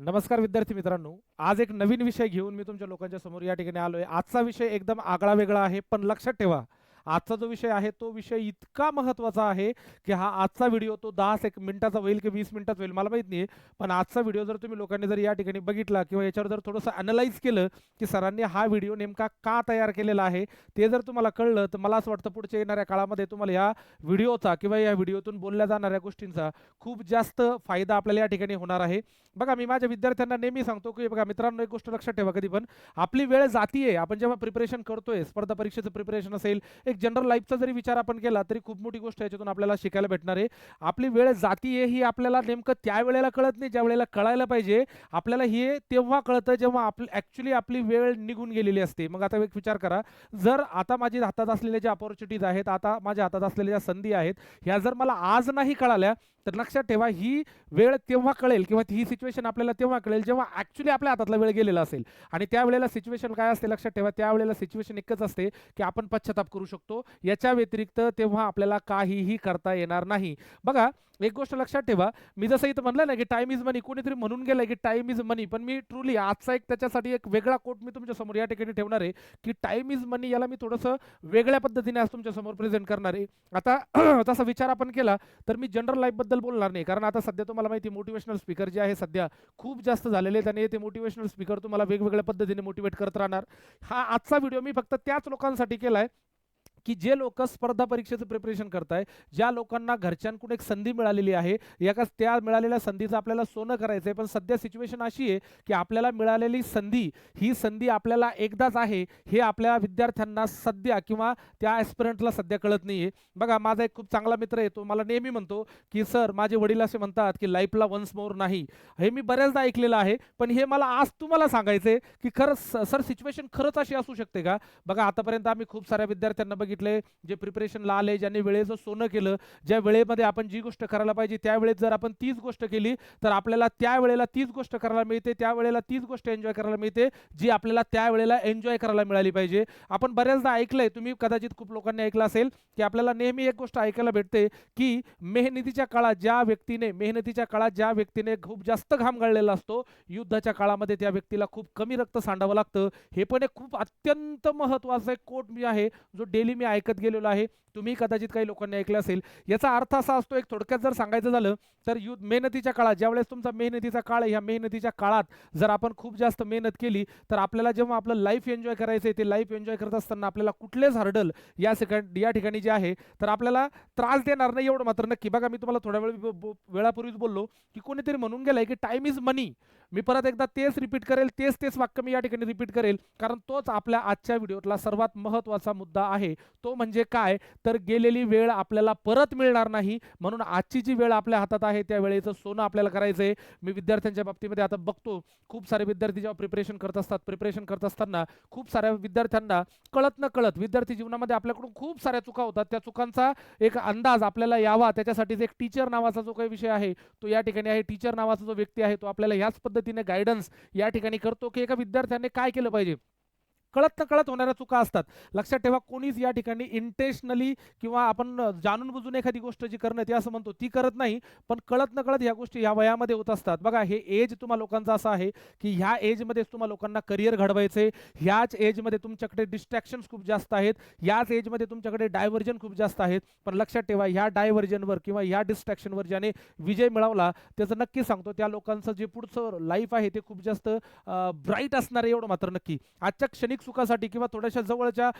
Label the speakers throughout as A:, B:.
A: नमस्कार विद्यार्थी मित्रांनो. आज एक नवीन विषय घेऊन मी तुमच्या लोकांच्या समोर या ठिकाणी आलोय. आजचा विषय एकदम आगळा वेगळा आहे, पण लक्षात ठेवा, आजचा जो विषय आहे तो विषय इतका महत्त्वाचा आहे, की हा आजचा व्हिडिओ तो 10 मिनिटाचा होईल की 20 मिनिटाचा होईल मला माहीत नाही. पण आजचा व्हिडिओ जर तुम्ही लोकांनी जर या ठिकाणी बघितला किंवा याच्यावर जर थोडंसं अॅनलाईज केलं, की सरांनी हा व्हिडिओ नेमका का तयार केलेला आहे, ते जर तुम्हाला कळलं, तर मला असं वाटतं पुढच्या येणाऱ्या काळामध्ये तुम्हाला या व्हिडिओचा किंवा या व्हिडिओतून बोलल्या जाणाऱ्या गोष्टींचा खूप जास्त फायदा आपल्याला या ठिकाणी होणार आहे. बघा मी माझ्या विद्यार्थ्यांना नेहमी सांगतो की बघा मित्रांनो, एक गोष्ट लक्षात ठेवा, कधी पण आपली वेळ जातीये. आपण जेव्हा प्रिपरेशन करतोय, स्पर्धा परीक्षेचं प्रिपरेशन असेल, एक जनरल लाईफचा जरी विचार आपण केला तरी खूप मोठी गोष्ट याच्यातून आपल्याला शिकायला भेटणार आहे. आपली वेळ जातीये ही आपल्याला नेमकं त्या वेळेला कळत नाही ज्या वेळेला कळायला पाहिजे. आपल्याला हे तेव्हा कळतं जेव्हा ॲक्च्युली आपली वेळ निघून गेलेली असते. मग आता एक विचार करा, जर आता माझ्या हातात असलेल्या ज्या अपॉर्च्युनिटीज आहेत, आता माझ्या हातात असलेल्या ज्या संधी आहेत, ह्या जर मला आज नाही कळाल्या, तर लक्षात ठेवा ही वेळ तेव्हा कळेल किंवा ही सिच्युएशन आपल्याला तेव्हा कळेल जेव्हा ॲक्च्युली आपल्या हातातला वेळ गेलेला असेल. आणि त्यावेळेला सिच्युएशन काय असते लक्षात ठेवा, त्यावेळेला सिच्युएशन एकच असते की आपण पश्चाताप करू शकतो. याच्या व्यतिरिक्त तेव्हा आपल्याला काहीही करता येणार नाही. बघा एक गोष्ट लक्षात ठेवा, मी जसं इथं म्हणलं ना की टाइम इज मनी, कोणीतरी म्हणून गेलं की टाइम इज मनी, पण मी ट्रुली आजचा एक त्याच्यासाठी एक वेगळा कोट मी तुमच्या समोर या ठिकाणी ठेवणार आहे की टाइम इज मनी याला मी थोडंसं वेगळ्या पद्धतीने आज तुमच्या समोर प्रेझेंट करणार आहे. आता तसा विचार आपण केला तर मी जनरल लाईफबद्दल बोलणार नाही, कारण आता सध्या तुम्हाला माहिती मोटिवेशनल स्पीकर जे आहे सध्या खूप जास्त झालेले आहेत आणि ते मोटिवेशनल स्पीकर तुम्हाला वेगवेगळ्या पद्धतीने मोटिवेट करत राहणार. हा आजचा व्हिडिओ मी फक्त त्याच लोकांसाठी केलाय की जे लोक स्पर्धा परीक्षेचं प्रिपरेशन करताय, ज्या लोकांना घरच्यांकडून एक संधी मिळालेली आहे, एका त्या मिळालेल्या संधीचं आपल्याला सोनं करायचं आहे. पण सध्या सिच्युएशन अशी आहे की आपल्याला मिळालेली संधी ही संधी आपल्याला एकदाच आहे हे आपल्या विद्यार्थ्यांना सध्या किंवा त्या ॲस्पिरंटला सध्या कळत नाही आहे. बघा माझा एक खूप चांगला मित्र आहे, तो मला नेहमी म्हणतो की सर माझे वडील असे म्हणतात की लाईफला वन्स मोर नाही. हे मी बऱ्याचदा ऐकलेलं आहे, पण हे मला आज तुम्हाला सांगायचं आहे की खरंच सर सिच्युएशन खरंच अशी असू शकते का. बघा आतापर्यंत आम्ही खूप साऱ्या विद्यार्थ्यांना बघितले जे प्रिपरेशनला आले, ज्यांनी वेळेचं सोनं केलं, ज्या वेळेमध्ये आपण जी गोष्ट करायला पाहिजे त्या वेळेत जर आपण तीच गोष्ट केली तर आपल्याला त्या वेळेला तीच गोष्ट करायला मिळते, त्या वेळेला तीच गोष्ट एन्जॉय करायला मिळते जी आपल्याला त्या वेळेला एन्जॉय करायला मिळाली पाहिजे. आपण बऱ्याचदा ऐकलंय, तुम्ही कदाचित खूप लोकांनी ऐकलं असेल की आपल्याला नेहमी एक गोष्ट ऐकायला भेटते की मेहनतीच्या काळात ज्या व्यक्तीने खूप जास्त घाम गाळलेला असतो, युद्धाच्या काळामध्ये त्या व्यक्तीला खूप कमी रक्त सांडावं लागतं. हे पण एक खूप अत्यंत महत्त्वाचा एक कोट मी आहे जो डेली मी ऐकत गेलेलो आहे. तुम्ही कदाचित काही लोकांनी ऐकलं असेल. याचा अर्थ असा असतो, एक थोडक्यात जर सांगायचं झालं तर मेहनतीच्या काळात, ज्यावेळेस तुमचा मेहनतीचा काळ आहे, ह्या मेहनतीच्या काळात जर आपण खूप जास्त मेहनत केली तर आपल्याला जेव्हा आपलं लाईफ एन्जॉय करायचं आहे, ते लाईफ एन्जॉय करत असताना आपल्याला कुठलेच हर्डल या ठिकाणी जे आहे तर आपल्याला त्रास देणार नाही एवढं मात्र नक्की. बघा मी तुम्हाला थोड्या वेळापूर्वीच बोललो की कोणीतरी म्हणून गेलाय की टाइम इज मनी. मी परत एकदा तेच रिपीट करेल, तेच वाक्य मी या ठिकाणी रिपीट करेल, कारण तोच आपल्या आजच्या व्हिडिओतला सर्वात महत्त्वाचा मुद्दा आहे. तो म्हणजे काय, तर गेलेली वेळ आपल्याला परत मिळणार नाही. म्हणून आजची जी वेळ आपल्या हातात आहे त्या वेळेचं सोनं आपल्याला करायचं आहे. मी विद्यार्थ्यांच्या बाबतीमध्ये आता बघतो खूप सारे विद्यार्थी जेव्हा प्रिपरेशन करत असताना खूप साऱ्या विद्यार्थ्यांना कळत न कळत विद्यार्थी जीवनामध्ये आपल्याकडून खूप साऱ्या चुका होतात. त्या चुकांचा एक अंदाज आपल्याला यावा त्याच्यासाठीच एक टीचर नावाचा जो काही विषय आहे तो या ठिकाणी आहे. टीचर नावाचा जो व्यक्ती आहे तो आपल्याला ह्याच पद्धतीने गायडन्स या ठिकाणी करतो की एका विद्यार्थ्याने काय केलं पाहिजे. कळत न कळत होणाऱ्या चुका असतात. लक्षात ठेवा, कोणीच या ठिकाणी इंटेन्शनली किंवा आपण जाणून बुजून एखादी गोष्ट जी करणं ते असं म्हणतो ती करत नाही, पण कळत न कळत ह्या गोष्टी ह्या वयामध्ये होत असतात. बघा हे एज तुम्हा लोकांचा असा आहे की ह्या एजमध्येच तुम्हा लोकांना करिअर घडवायचे, ह्याच एजमध्ये तुमच्याकडे डिस्ट्रॅक्शन्स खूप जास्त आहेत, याच एजमध्ये तुमच्याकडे डायव्हर्जन खूप जास्त आहेत. पण लक्षात ठेवा, ह्या डायव्हर्जनवर किंवा ह्या डिस्ट्रॅक्शनवर ज्याने विजय मिळवला त्याचं नक्की सांगतो त्या लोकांचं जे पुढचं लाईफ आहे ते खूप जास्त ब्राईट असणार आहे एवढं मात्र नक्की. आजच्या क्षणिक सुखासाठी किंवा थोड्याशा जवळच्या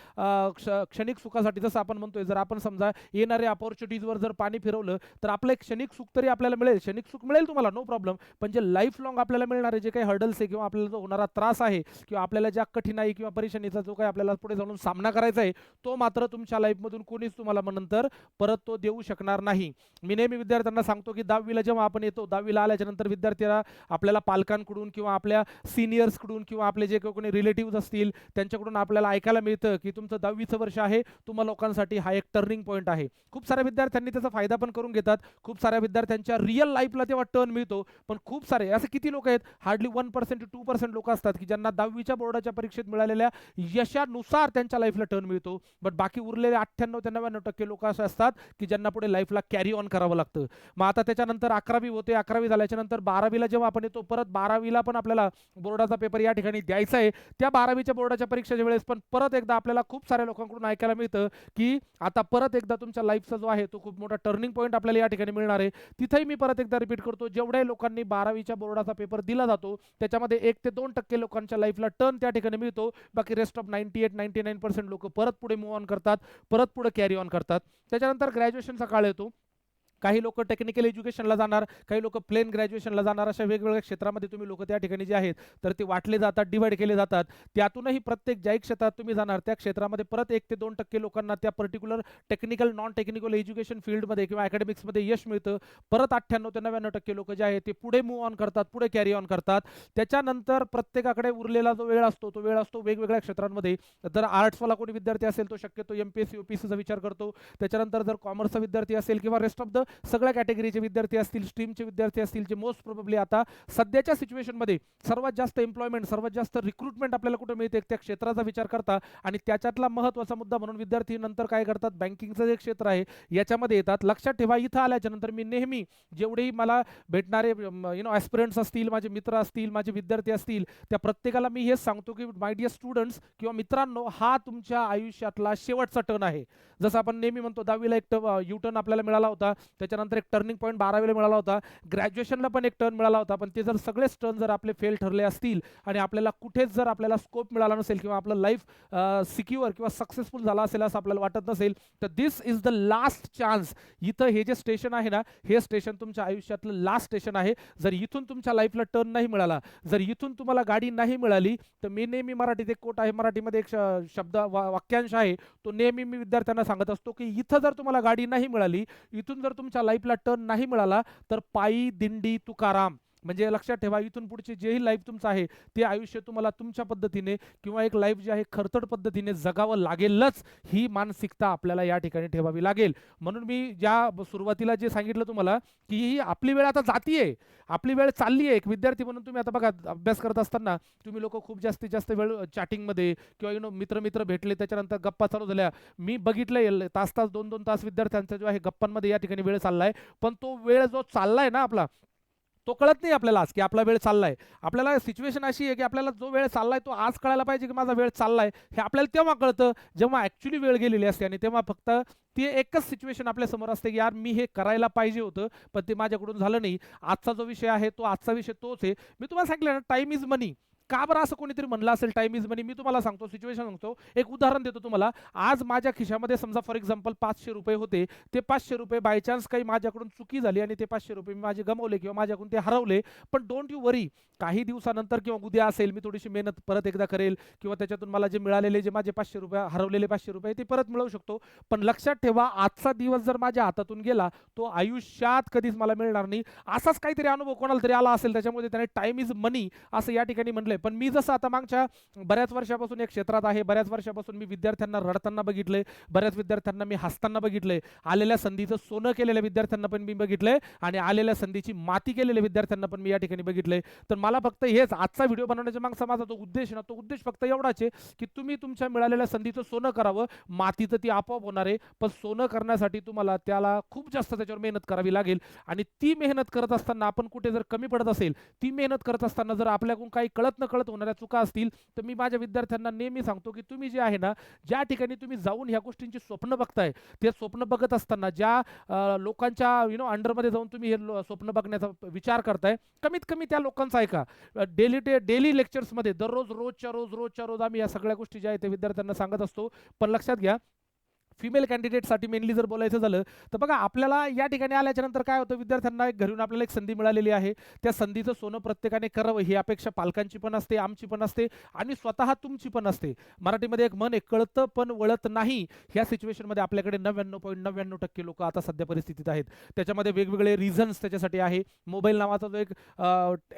A: क्षणिक सुखासाठी जसं आपण म्हणतोय, जर आपण समजा येणाऱ्या अपॉर्च्युनिटीजवर जर पाणी फिरवलं तर आपलं एक क्षणिक सुख तरी आपल्याला मिळेल, क्षणिक सुख मिळेल तुम्हाला, नो प्रॉब्लेम. पण जे लाईफ लॉंग आपल्याला मिळणारे जे काही हर्डल्स आहे किंवा आपल्याला जो होणारा त्रास आहे किंवा आपल्याला ज्या कठीणाई किंवा परेशानीचा जो काही आपल्याला पुढे जाऊन सामना करायचा आहे तो मात्र तुमच्या लाईफमधून कोणीच तुम्हाला नंतर परत तो देऊ शकणार नाही. मी नेहमी विद्यार्थ्यांना सांगतो की 10वीला जेव्हा आपण येतो, 10वीला आल्याच्या नंतर विद्यार्थ्याला आपल्याला पालकांकडून किंवा आपल्या सिनियर्सकडून किंवा आपले जे कोणी रिलेटिव्ह असतील त्यांच्याकडून आपल्याला ऐकायला मिळतं की तुमचं 10वीचं वर्ष आहे, तुम्हा लोकांसाठी हा एक टर्निंग पॉईंट आहे. खूप साऱ्या विद्यार्थ्यांनी त्याचा फायदा पण करून घेतात. खूप साऱ्या विद्यार्थ्यांच्या रिअल लाईफला तेव्हा टर्न मिळतो. पण खूप सारे असे किती लोक आहेत, हार्डली 1% टू 2% लोक असतात की ज्यांना 10वीच्या बोर्डाच्या परीक्षेत मिळालेल्या यशानुसार त्यांच्या लाईफला टर्न मिळतो. बट बाकी उरलेले 98 ते 99% लोक असे असतात की ज्यांना पुढे लाईफला कॅरी ऑन करावं लागतं. मग आता त्याच्यानंतर 11वी होते, 11वी झाल्याच्या नंतर 12वीला जेव्हा आपण येतो, परत 12वीला पण आपल्याला बोर्डाचा पेपर या ठिकाणी द्यायचा आहे. त्या 12वीच्या बोर्डाच्या परीक्षेच्या वेळेस पण परत एकदा आपल्याला खूप साऱ्या लोकांकडून ऐकायला मिळतं की आता परत एकदा तुमच्या लाईफचा जो आहे तो खूप मोठा टर्निंग पॉईंट आपल्याला या ठिकाणी मिळणार आहे. तिथेही मी परत एकदा रिपीट करतो, जेवढ्या लोकांनी 12वीच्या बोर्डाचा पेपर दिला जातो त्याच्यामध्ये 1 ते 2% लोकांच्या लाईफला टर्न त्या ठिकाणी मिळतो. बाकी रेस्ट ऑफ 98-99% लोक परत पुढे मूव्ह ऑन करतात, परत पुढे कॅरी ऑन करतात. त्याच्यानंतर ग्रॅज्युएशनचा काळ येतो. काही लोक टेक्निकल एज्युकेशनला जाणार, काही लोक प्लेन ग्रॅज्युएशनला जाणार. अशा वेगवेगळ्या क्षेत्रामध्ये तुम्ही लोक त्या ठिकाणी जे आहेत तर ते वाटले जातात, डिवाइड केले जातात. त्यातूनही प्रत्येक ज्याही क्षेत्रात तुम्ही जाणार त्या क्षेत्रामध्ये परत 1 ते 2% लोकांना त्या particular technical non technical education फील्डमध्ये किंवा अकॅडमिक्समध्ये यश मिळतं. परत 98 ते 99% लोक जे आहेत ते पुढे मूव्ह ऑन करतात, पुढे कॅरी ऑन करतात. त्याच्यानंतर प्रत्येकाकडे उरलेला जो वेळ असतो तो वेळ असतो वेगवेगळ्या क्षेत्रांमध्ये. जर आर्ट्सवाला कोणी विद्यार्थी असेल तो शक्यतो MPSC UPSCचा विचार करतो. त्याच्यानंतर जर कॉमर्सचा विद्यार्थी असेल किंवा रेस्ट ऑफ द सगळ्या कॅटेगरीचे विद्यार्थी असतील, स्ट्रीमचे विद्यार्थी असतील, जे मोस्ट प्रोबेबली आता सध्याच्या सिच्युएशनमध्ये सर्वात जास्त एम्प्लॉयमेंट, सर्वात जास्त रिक्रुटमेंट आपल्याला कुठे मिळते त्या क्षेत्राचा विचार करता आणि त्याच्यातला महत्त्वाचा मुद्दा म्हणून विद्यार्थी नंतर काय करतात, बँकिंगचं जे क्षेत्र आहे याच्यामध्ये येतात. लक्षात ठेवा, इथं आल्याच्या नंतर मी नेहमी जेवढेही मला भेटणारे ॲस्पिरंट्स असतील, माझे मित्र असतील, माझे विद्यार्थी असतील, त्या प्रत्येकाला मी हेच सांगतो की माय डिअर स्टुडंट्स किंवा मित्रांनो, हा तुमच्या आयुष्यातला शेवटचा टर्न आहे. जसं आपण नेहमी म्हणतो 10वीला एक यू टर्न आपल्याला मिळाला होता, त्याच्यानंतर एक टर्निंग पॉईंट 12वीला मिळाला होता, ग्रॅज्युएशनला पण एक टर्न मिळाला होता. पण ते जर सगळेच टर्न जर आपले फेल ठरले असतील आणि आपल्याला कुठेच जर आपल्याला स्कोप मिळाला नसेल किंवा आपलं लाईफ सिक्युअर किंवा सक्सेसफुल झाला असेल असं आपल्याला वाटत नसेल, तर दिस इज द लास्ट चान्स. इथं हे जे स्टेशन आहे ना, हे स्टेशन तुमच्या आयुष्यातलं लास्ट स्टेशन आहे. जर इथून तुमच्या लाईफला टर्न नाही मिळाला, जर इथून तुम्हाला गाडी नाही मिळाली, तर मी नेहमी मराठीत एक कोट आहे, मराठीमध्ये एक शब्द वाक्यांश आहे, तो नेहमी मी विद्यार्थ्यांना सांगत असतो की इथं जर तुम्हाला गाडी नाही मिळाली, इथून जर तुमच्या लाईफला टर्न नाही मिळाला, तर पायी दिंडी तुकाराम. म्हणजे लक्षात ठेवा, इथून पुढचे जेही लाईफ तुमचं आहे ते आयुष्य तुम्हाला तुमच्या पद्धतीने किंवा एक लाईफ जे आहे खरतड पद्धतीने जगावं लागेलच, ही मानसिकता आपल्याला या ठिकाणी ठेवावी लागेल. म्हणून मी ज्या सुरुवातीला जे सांगितलं तुम्हाला की ही आपली वेळ आता जातीये, आपली वेळ चालली आहे. एक विद्यार्थी म्हणून तुम्ही आता बघा, अभ्यास करत असताना तुम्ही लोक खूप जास्तीत जास्त वेळ चॅटिंगमध्ये किंवा मित्र मित्र भेटले त्याच्यानंतर गप्पा चालू झाल्या. मी बघितलंय तास 2-2 तास विद्यार्थ्यांचा जो आहे गप्पांमध्ये या ठिकाणी वेळ चाललाय. पण तो वेळ जो चाललाय ना आपला, तो कळत नाही आपल्याला आज की आपला वेळ चाललाय. आपल्याला सिच्युएशन अशी आहे की आपल्याला जो वेळ चाललाय तो आज कळायला पाहिजे की माझा वेळ चाललाय. हे आपल्याला तेव्हा कळतं जेव्हा ॲक्च्युली वेळ गेलेली असते आणि तेव्हा फक्त ती एकच सिच्युएशन आपल्या समोर असते की यार मी हे करायला पाहिजे होतं पण ते माझ्याकडून झालं नाही. आजचा जो विषय आहे तो आजचा विषय तोच आहे. मी तुम्हाला सांगितलं ना, टाइम इज मनी. का बरं असं कोणीतरी म्हणलं असेल टाइम इज मनी? मी तुम्हाला सांगतो, सिच्युएशन सांगतो, एक उदाहरण देतो तुम्हाला. आज माझ्या खिशामध्ये समजा फॉर एक्झाम्पल 500 रुपये होते. ते 500 रुपये बाय चान्स काही माझ्याकडून चुकी झाली आणि ते 500 रुपये मी माझे गमावले किंवा माझ्याकडून ते हरवले. पण डोंट यू वरी, काही दिवसानंतर किंवा उद्या असेल मी थोडीशी मेहनत परत एकदा करेल किंवा त्याच्यातून मला जे मिळालेले जे माझे 500 रुपये हरवलेले 500 रुपये ते परत मिळवू शकतो. पण लक्षात ठेवा, आजचा दिवस जर माझ्या हातातून गेला तो आयुष्यात कधीच मला मिळणार नाही. असाच काहीतरी अनुभव कोणाला तरी आला असेल, त्याच्यामध्ये त्याने टाइम इज मनी असं या ठिकाणी म्हटलंय. पण मी जसं आता मागच्या बऱ्याच वर्षापासून एक क्षेत्रात आहे, बऱ्याच वर्षापासून मी विद्यार्थ्यांना रडताना बघितलंय, बऱ्याच विद्यार्थ्यांना मी हसताना बघितलंय, आलेल्या संधीचं सोनं केलेल्या विद्यार्थ्यांना पण मी बघितलंय आणि आलेल्या संधीची माती केलेल्या विद्यार्थ्यांना पण मी या ठिकाणी बघितलंय. तर मला फक्त हेच आजचा व्हिडिओ बनवण्याच्या मागचा माझा जो उद्देश ना, तो उद्देश फक्त एवढाच आहे की तुम्ही तुमच्या मिळालेल्या संधीचं सोनं करावं. मातीचं ती आपोआप होणार आहे, पण सोनं करण्यासाठी तुम्हाला त्याला खूप जास्त त्याच्यावर मेहनत करावी लागेल. आणि ती मेहनत करत असताना आपण कुठे जर कमी पडत असेल, ती मेहनत करत असताना जर आपल्याकडून काही कळत न कळत होणाऱ्या चुका असतील, तर मी माझ्या विद्यार्थ्यांना नेहमी सांगतो की तुम्ही जे आहे ना, ज्या ठिकाणी तुम्ही जाऊन ह्या गोष्टींची स्वप्न बघताय, ते स्वप्न बघत असताना ज्या लोकांच्या अंडरमध्ये जाऊन तुम्ही हे स्वप्न बघण्याचा विचार करताय, कमीत कमी त्या लोकांचा ऐका. डेली लेक्चर्समध्ये दररोज रोजच्या रोज आम्ही या सगळ्या गोष्टी ज्या आहेत ते विद्यार्थ्यांना सांगत असतो. पण लक्षात घ्या, फिमेल कॅन्डिडेटसाठी मेनली जर बोलायचं झालं तर बघा आपल्याला या ठिकाणी आल्याच्या नंतर काय होतं, विद्यार्थ्यांना एक घरून आपल्याला एक संधी मिळालेली आहे. त्या संधीचं सोनं प्रत्येकाने करावं ही अपेक्षा पालकांची पण असते, आमची पण असते आणि स्वतः तुमची पण असते. मराठीमध्ये एक म्हण आहे, कळतं पण वळत नाही. ह्या सिच्युएशनमध्ये आपल्याकडे 99.99% लोक आता सध्या परिस्थितीत आहेत. त्याच्यामध्ये वेगवेगळे रिझन्स त्याच्यासाठी आहे. मोबाईल नावाचा जो एक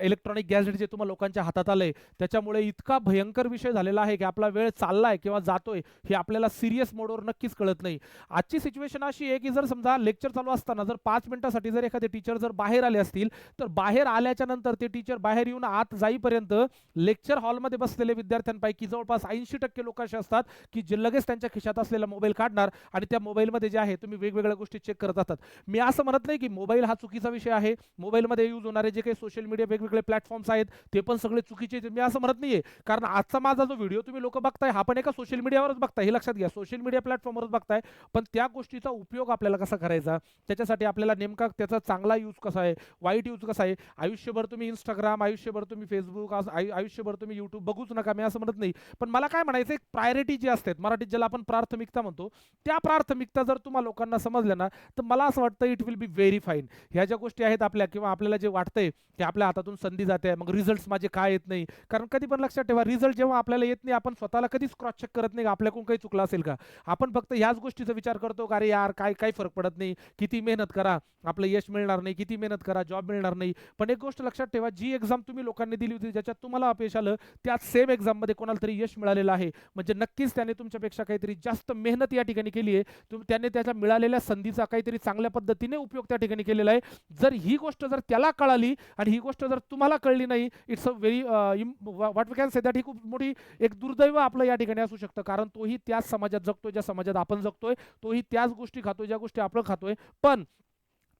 A: इलेक्ट्रॉनिक गॅजेट जे तुम्हाला लोकांच्या हातात आलंय त्याच्यामुळे इतका भयंकर विषय झालेला आहे की आपला वेळ चाललाय किंवा जातोय हे आपल्याला सिरियस मोडवर नक्कीच कळत नाही. आजची सिच्युएशन अशी आहे की जर समजा लेक्चर चालू असताना जर 5 मिनिटासाठी जर एखादे टीचर जर बाहेर आले असतील तर बाहेर आल्याच्या नंतर ते टीचर बाहेर येऊन आत जाईपर्यंत लेक्चर हॉलमध्ये बसलेले विद्यार्थ्यांपैकी जवळपास 80% लोक असे असतात की जे लगेच त्यांच्या खिशात असलेला मोबाईल काढणार आणि त्या मोबाईलमध्ये जे आहे तुम्ही वेगवेगळ्या गोष्टी चेक करत असतात. मी असं म्हणत नाही की मोबाईल हा चुकीचा विषय आहे, मोबाईलमध्ये यूज होणारे जे काही सोशल मीडिया वेगवेगळे प्लॅटफॉर्म्स आहेत ते पण सगळे चुकीचे आहेत, मी असं म्हणत नाहीये. कारण आजचा माझा जो व्हिडिओ तुम्ही लोक बघताय हा पण एका सोशल मीडियावरच बघताय, हे लक्षात घ्या, सोशल मीडिया प्लॅटफॉर्मवरच बघताय. पण त्या गोष्टीचा उपयोग आपल्याला कसा करायचा, त्याच्यासाठी आपल्याला नेमका त्याचा चांगला यूज कसा आहे, वाईट यूज कसा आहे. आयुष्यभर तुम्ही इंस्टाग्राम, आयुष्यभर तुम्ही फेसबुक, आयुष्यभर तुम्ही युट्यूब बघूच नका, मी असं म्हणत नाही. पण मला काय म्हणायचं, एक प्रायोरिटी जी असते मराठीत ज्याला आपण प्राथमिकता म्हणतो, त्या प्राथमिकता जर तुम्हाला लोकांना समजल्या ना तर मला असं वाटतं it will be very fine. ह्या ज्या गोष्टी आहेत आपल्या किंवा आपल्याला जे वाटतंय की आपल्या हातातून संधी जाते, मग रिझल्ट माझे काय येत नाही. कारण कधी पण लक्षात ठेवा, रिझल्ट जेव्हा आपल्याला येत नाही आपण स्वतःला कधीच क्रॉस चेक करत नाही आपल्याकडून काही चुकलं असेल का. आपण फक्त ह्याच गोष्टीचा विचार करतो का अरे यार काय काही फरक पडत नाही, किती मेहनत करा आपलं यश मिळणार नाही, किती मेहनत करा जॉब मिळणार नाही. पण एक गोष्ट लक्षात ठेवा, जी एक्झाम तुम्ही लोकांनी दिली होती ज्याच्यात तुम्हाला अपयश आलं त्याच सेम एक्झाममध्ये कोणाला तरी यश मिळालेलं आहे. म्हणजे नक्कीच त्याने तुमच्यापेक्षा काहीतरी जास्त मेहनत या ठिकाणी केली आहे, त्याने त्याच्या मिळालेल्या संधीचा काहीतरी चांगल्या पद्धतीने उपयोग त्या ठिकाणी केलेला आहे. जर ही गोष्ट जर त्याला कळाली आणि ही गोष्ट जर तुम्हाला कळली नाही, it's a very what we can say that, ही खूप मोठी एक दुर्दैव आपलं या ठिकाणी असू शकतं. कारण तोही त्याच समाजात जगतोय ज्या समाजात आपण जगतोय, तोही त्याच गोष्टी खातोय ज्या गोष्टी आपण खातोय, पण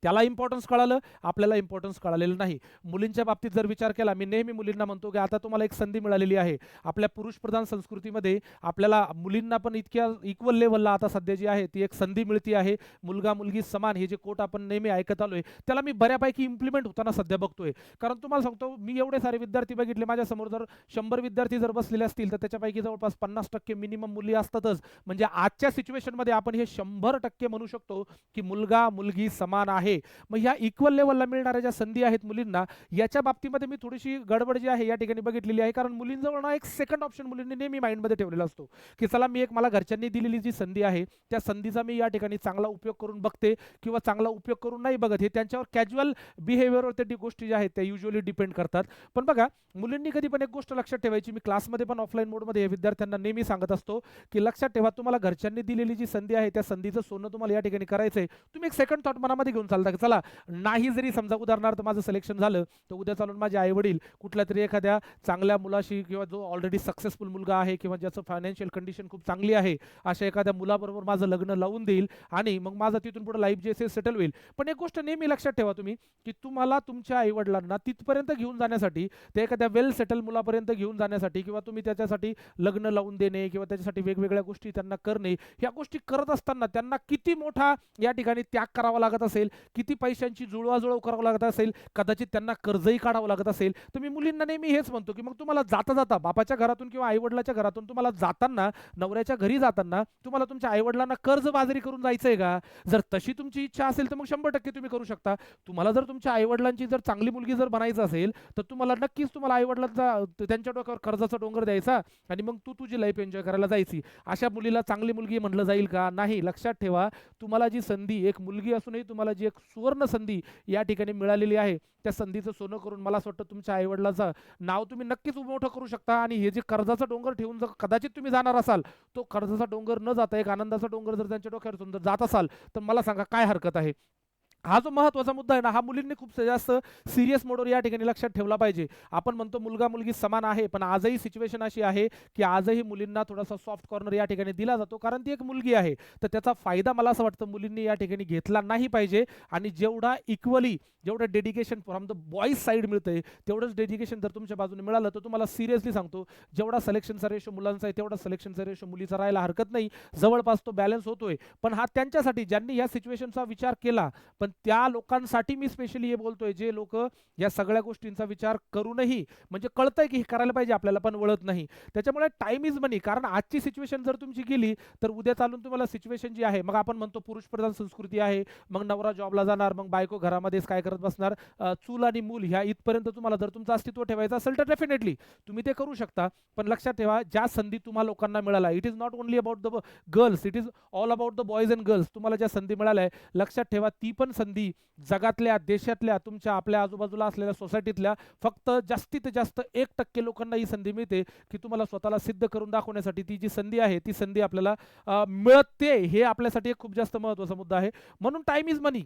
A: त्याला इम्पॉर्टन्स कळालं, आपल्याला इम्पॉर्टन्स कळालेलं नाही. मुलींच्या बाबतीत जर विचार केला, मी नेहमी मुलींना म्हणतो की आता तुम्हाला एक संधी मिळालेली आहे. आपल्या पुरुषप्रधान संस्कृतीमध्ये आपल्याला मुलींना पण इतक्या इक्वल लेवलला आता सध्या जी आहे ती एक संधी मिळती आहे. मुलगा मुलगी समान हे जे कोट आपण नेहमी ऐकत आलोय त्याला मी बऱ्यापैकी इम्प्लिमेंट होताना सध्या बघतोय. कारण तुम्हाला सांगतो, मी एवढे सारे विद्यार्थी बघितले माझ्यासमोर, जर 100 विद्यार्थी जर बसलेले असतील तर त्याच्यापैकी जवळपास 50% मिनिमम मुली असतातच. म्हणजे आजच्या सिच्युएशनमध्ये आपण हे 100% म्हणू शकतो की मुलगा मुलगी समान आहे. मग ह्या इक्वल लेवलला मिळणाऱ्या ज्या संधी आहेत मुलींना, याच्या बाबतीमध्ये मी थोडीशी गडबड जी आहे या ठिकाणी बघितलेली आहे. कारण मुलींजवळ ना एक सेकंड ऑप्शन मुलींनी नेहमी माइंडमध्ये ठेवलेला असतो की चला मी एक मला घरच्यांनी दिलेली जी संधी आहे त्या संधीचा मी या ठिकाणी चांगला उपयोग करून बघते किंवा चांगला उपयोग करून नाही बघत. हे त्यांच्यावर कॅज्युअल बिहेवियरवर त्या गोष्टी ज्या आहेत त्या युजली डिपेंड करतात. पण बघा, मुलींनी कधी पण एक गोष्ट लक्षात ठेवायची, मी क्लासमध्ये पण ऑफलाईन मोडमध्ये विद्यार्थ्यांना नेहमी सांगत असतो की लक्षात ठेवा, तुम्हाला घरच्यांनी दिलेली जी संधी आहे त्या संधीचं सोनं तुम्हाला या ठिकाणी करायचंय. तुम्ही एक सेकंड थॉट मनामध्ये घेऊन चालता की चला नाही जरी समजा उदाहरणार्थ माझं सिलेक्शन झालं तर उद्या चालून माझे आई वडील कुठल्या तरी एखाद्या चांगल्या मुलाशी किंवा जो ऑलरेडी सक्सेसफुल मुलगा आहे किंवा ज्याचं फायनान्शियल कंडिशन खूप चांगली आहे अशा एखाद्या मुलाबरोबर माझं लग्न लावून देईल आणि मग माझं तिथून पुढे लाईफ जे सेटल होईल. पण एक गोष्ट नेहमी लक्षात ठेवा तुम्ही की तुम्हाला तुमच्या आई वडिलांना तिथपर्यंत घेऊन जाण्यासाठी, ते एखाद्या वेल सेटल मुलापर्यंत घेऊन जाण्यासाठी किंवा तुम्ही त्याच्यासाठी लग्न लावून देणे किंवा त्याच्यासाठी वेगवेगळ्या गोष्टी त्यांना करणे, ह्या गोष्टी करत असताना त्यांना किती मोठा या ठिकाणी त्याग करावा लागत असेल, किती पैशांची जुळवाजुळव करावं लागत असेल, कदाचित त्यांना कर्जही काढावं लागत असेल. तर मी मुलींना नेहमी हेच म्हणतो की मग तुम्हाला जाता जाता बापाच्या घरातून किंवा आईवडिलाच्या घरातून तुम्हाला जाताना, नवऱ्याच्या घरी जाताना तुम्हाला तुमच्या आईवडिलांना कर्जबाजारी करून जायचंय का? जर तशी तुमची इच्छा असेल तर मग 100% तुम्ही करू शकता. तुम्हाला जर तुमच्या आईवडिलांची जर चांगली मुलगी जर बनायचं असेल तर तुम्हाला नक्कीच तुम्हाला आईवडिलांचा त्यांच्या डोक्यावर कर्जाचा डोंगर द्यायचा आणि मग तू तुझी लाईफ एन्जॉय करायला जायची. अशा मुलीला चांगली मुलगी म्हणलं जाईल का? नाही. लक्षात ठेवा, तुम्हाला जी संधी, एक मुलगी असूनही तुम्हाला जी एक सुवर्ण संधी या ठिकाणी मिळालेली आहे, त्या संधीचं सोनं करून मला असं वाटतं तुमच्या आईवडिलाचं नाव तुम्ही नक्कीच मोठं करू शकता. आणि हे जे कर्जाचा डोंगर ठेवून जर कदाचित तुम्ही जाणार असाल, तो कर्जाचा डोंगर न जाता एक आनंदाचा डोंगर जर त्यांच्या डोक्यावर जर जात असाल तर मला सांगा काय हरकत आहे. हा जो महत्त्वाचा मुद्दा आहे ना, हा मुलींनी खूप जास्त सिरियस मोडवर या ठिकाणी लक्षात ठेवला पाहिजे. आपण म्हणतो मुलगा मुलगी समान आहे, पण आजही सिच्युएशन अशी आहे की आजही मुलींना थोडासा सॉफ्ट कॉर्नर या ठिकाणी दिला जातो, कारण ती एक मुलगी आहे. तर त्याचा फायदा मला असं वाटतं मुलींनी या ठिकाणी घेतला नाही पाहिजे. आणि जेवढा इक्वली जेवढं dedication from the boys side मिळतंय तेवढंच डेडिकेशन जर तुमच्या बाजूने मिळालं तर तुम्हाला सिरियसली सांगतो, जेवढा सिलेक्शनचा रेशो मुलांचा आहे तेवढा सिलेक्शनचा रेशो मुलीचा राहायला हरकत नाही, जवळपास तो बॅलन्स होतोय. पण हा त्यांच्यासाठी ज्यांनी या सिच्युएशनचा विचार केला, पण त्या लोकांसाठी मी स्पेशली हे बोलतोय जे लोक या सगळ्या गोष्टींचा विचार करूनही म्हणजे कळतंय की हे करायला पाहिजे आपल्याला पण वळत नाही. त्याच्यामुळे टाइम इज मनी. कारण आजची सिच्युएशन जर तुमची गेली तर उद्या चालून तुम्हाला सिच्युएशन जी आहे, मग आपण म्हणतो पुरुष प्रधान संस्कृती आहे, मग नवरा जॉबला जाणार, मग बायको घरामध्येच काय करत बसणार, चूल आणि मूल ह्या इथपर्यंत तुम्हाला जर तुमचं अस्तित्व ठेवायचं असेल तर डेफिनेटली तुम्ही ते करू शकता. पण लक्षात ठेवा, ज्या संधी तुम्हाला लोकांना मिळाल्या, it is not only about the girls, it is all about the boys and girls. तुम्हाला ज्या संधी मिळाल्या लक्षात ठेवा, ती पण संधी जगातल्या, देशातल्या, तुमच्या आपल्या आजूबाजूला असलेल्या सोसायटीतल्या फक्त जास्तीत जास्त 1% लोकांना ही संधी मिळते की तुम्हाला स्वतःला सिद्ध करून दाखवण्यासाठी ती जी संधी आहे ती संधी आपल्याला मिळते. हे आपल्यासाठी एक खूप जास्त महत्त्वाचा मुद्दा आहे. म्हणून टाइम इज मनी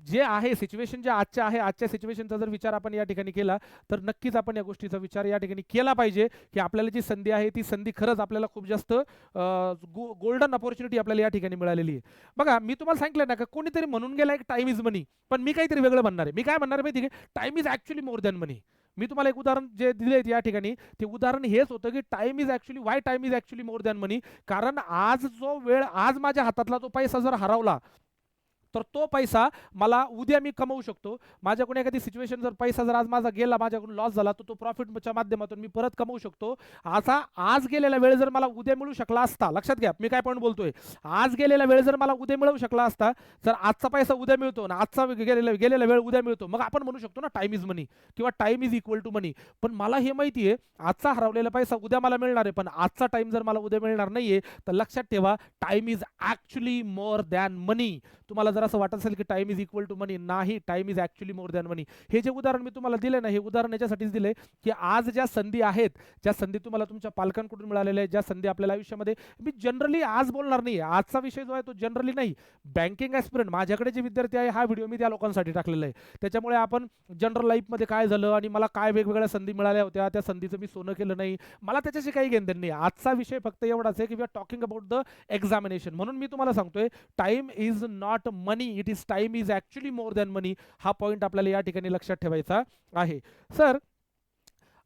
A: जे आहे, सिच्युएशन जे आजच्या आहे, आजच्या सिच्युएशनचा जर विचार आपण या ठिकाणी केला तर नक्कीच आपण या गोष्टीचा विचार या ठिकाणी केला पाहिजे की आपल्याला जी संधी आहे ती संधी खरंच आपल्याला खूप जास्त गोल्डन अपॉर्च्युनिटी आपल्याला या ठिकाणी मिळालेली आहे. बघा, मी तुम्हाला सांगितलं ना का कोणीतरी म्हणून गेला एक टाइम इज मनी, पण मी काहीतरी वेगळं म्हणणार आहे. मी काय म्हणणार माहिती आहे, time is actually more than money. मी तुम्हाला एक उदाहरण जे दिले या ठिकाणी, ते उदाहरण हेच होतं की time is actually, why time is actually more than money. कारण आज जो वेळ, आज माझ्या हातातला तो पैसा जर हरवला तर तो पैसा मला उद्या मी कमवू शकतो. माझ्याकडून एखादी सिच्युएशन जर पैसा जर आज माझा गेला, माझ्याकडून लॉस झाला, तर तो प्रॉफिटच्या माध्यमातून मी परत कमवू शकतो. आज गेलेला वेळ जर मला उद्या मिळू शकला असता, लक्षात घ्या मी काय पण बोलतोय, आज गेलेला वेळ जर मला उद्या मिळू शकला असता, जर आजचा पैसा उद्या मिळतो ना आजचा गेलेला वेळ उद्या मिळतो, मग आपण म्हणू शकतो ना टाइम इज मनी किंवा टाइम इज इक्वल टू मनी. पण मला हे माहिती आहे आजचा हरवलेला पैसा उद्या मला मिळणार आहे, पण आजचा टाइम जर मला उद्या मिळणार नाहीये तर लक्षात ठेवा time is actually more than money. तुम्हाला जर असं वाटत असेल की time is equal to money, नाही, time is actually more than money. हे जे उदाहरण मी तुम्हाला दिले ना, हे उदाहरण याच्यासाठीच दिले की आज ज्या संधी आहेत, ज्या संधी तुम्हाला तुमच्या पालकांकडून मिळालेल्या आहेत, ज्या संधी आपल्याला आयुष्यामध्ये, मी जनरली आज बोलणार नाही, आजचा विषय जो आहे तो जनरली नाही, बँकिंग ॲस्पिरंट माझ्याकडे जे विद्यार्थी आहे हा व्हिडिओ मी त्या लोकांसाठी टाकलेला आहे. त्याच्यामुळे आपण जनरल लाईफमध्ये काय झालं आणि मला काय वेगवेगळ्या संधी मिळाल्या होत्या, त्या संधीचं मी सोनं केलं नाही, मला त्याच्याशी काही घेणं देणं नाही. आजचा विषय फक्त एवढाच आहे की we are talking about the examination. म्हणून मी तुम्हाला सांगतोय time is not money, it is time is actually more than money. हा पॉईंट आपल्याला या ठिकाणी लक्षात ठेवायचा आहे. Sir,